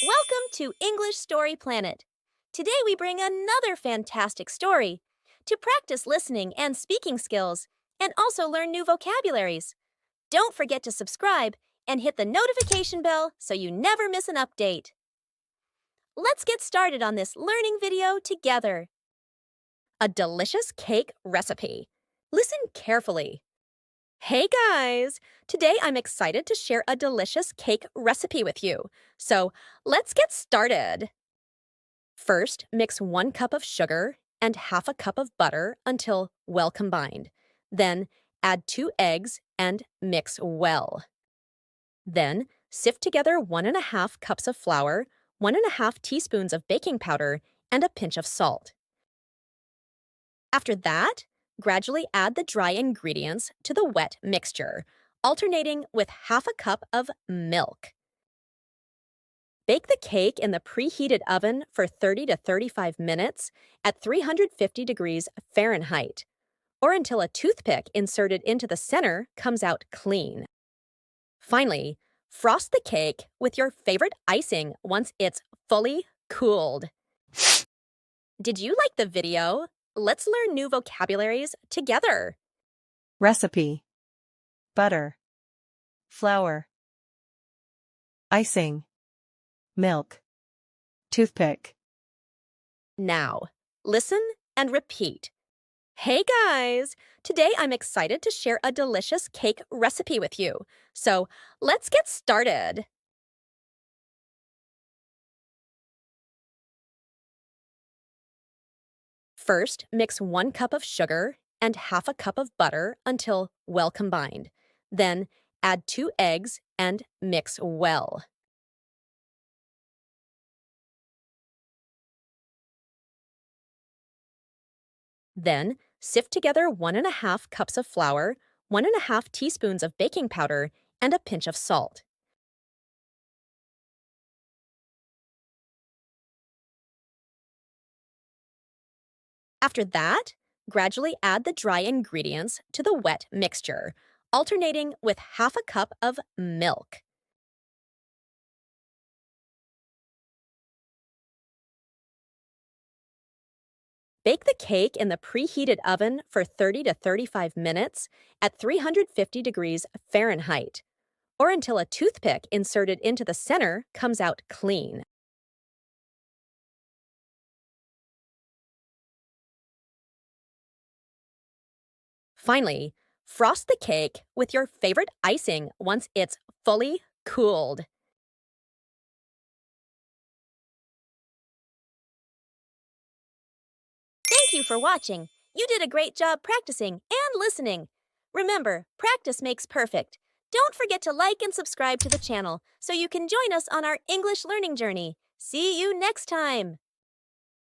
Welcome to English Story Planet. Today we bring another fantastic story to practice listening and speaking skills and also learn new vocabularies. Don't forget to subscribe and hit the notification bell so you never miss an update. Let's get started on this learning video together. A delicious cake recipe. Listen carefully. Hey guys! Today I'm excited to share a delicious cake recipe with you. So let's get started. First, mix 1 cup of sugar and half a cup of butter until well combined. Then add 2 eggs and mix well. Then sift together 1½ cups of flour, 1½ teaspoons of baking powder, and a pinch of salt. After that, gradually add the dry ingredients to the wet mixture, alternating with half a cup of milk. Bake the cake in the preheated oven for 30 to 35 minutes at 350 degrees Fahrenheit, or until a toothpick inserted into the center comes out clean. Finally, frost the cake with your favorite icing once it's fully cooled. Did you like the video? Let's learn new vocabularies together. Recipe. Butter. Flour. Icing. Milk. Toothpick. Now, listen and repeat. Hey guys! Today I'm excited to share a delicious cake recipe with you. So let's get started. First, mix 1 cup of sugar and half a cup of butter until well combined. Then add 2 eggs and mix well. Then sift together 1½ cups of flour, 1½ teaspoons of baking powder, and a pinch of salt. After that, gradually add the dry ingredients to the wet mixture, alternating with half a cup of milk. Bake the cake in the preheated oven for 30 to 35 minutes at 350 degrees Fahrenheit, or until a toothpick inserted into the center comes out clean. Finally, frost the cake with your favorite icing once it's fully cooled. Thank you for watching. You did a great job practicing and listening. Remember, practice makes perfect. Don't forget to like and subscribe to the channel so you can join us on our English learning journey. See you next time!